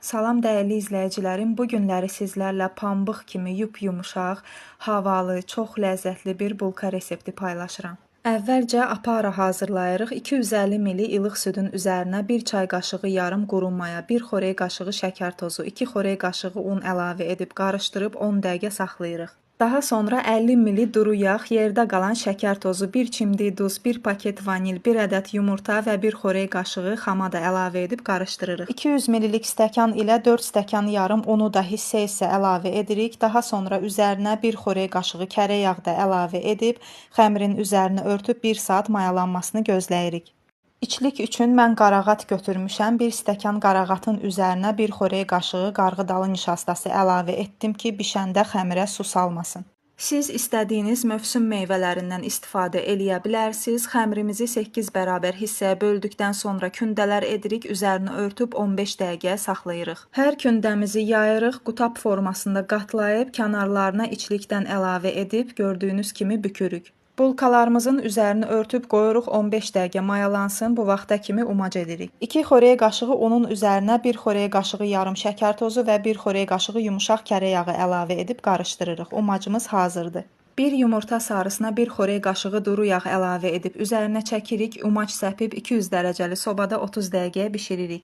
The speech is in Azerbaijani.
Salam dəyərli izləyicilərim, bu günləri sizlərlə pambıq kimi yumuşaq, havalı, çox ləzzətli bir bulka resepti paylaşıram. Əvvəlcə apara hazırlayırıq. 250 ml ilıq südün üzərinə 1 çay qaşığı yarım quru maya, 1 xörək qaşığı şəkər tozu, 2 xörək qaşığı un əlavə edib qarışdırıb 10 dəqiqə saxlayırıq. Daha sonra 50 ml duru yağ, yerdə qalan şəkər tozu, 1 çimdik duz, 1 paket vanil, 1 ədəd yumurta və 1 xörək qaşığı xama da əlavə edib qarışdırırıq. 200 ml stəkan ilə 4 stəkan yarım unu da hissə-hissə əlavə edirik. Daha sonra üzərinə 1 xörək qaşığı kərə yağ da əlavə edib xəmirin üzərini örtüb 1 saat mayalanmasını gözləyirik. İçlik üçün mən qarağat götürmüşəm. 1 stəkan qarağatın üzərinə 1 xörək qaşığı qarğıdalı nişastası əlavə etdim ki, bişəndə xəmirə su salmasın. Siz istədiyiniz mövsüm meyvələrindən istifadə eləyə bilərsiniz. Xəmirimizi 8 bərabər hissəyə böldükdən sonra kündələr edirik, üzərini örtüb 15 dəqiqə saxlayırıq. Hər kündəmizi yayırıq, qutab formasında qatlayıb kənarlarına içlikdən əlavə edib gördüyünüz kimi bükürük. Bulkalarımızın üzərini örtüb qoyuruq 15 dəqiqə mayalansın, bu vaxta kimi umac edirik. 2 xörək qaşığı unun üzərinə 1 xörək qaşığı yarım şəkər tozu və 1 xörək qaşığı yumuşaq kərə yağı əlavə edib qarışdırırıq. Umacımız hazırdır. 1 yumurta sarısına 1 xörək qaşığı duru yağ əlavə edib üzərinə çəkirik, umac səpib 200 dərəcəli sobada 30 dəqiqəyə bişiririk.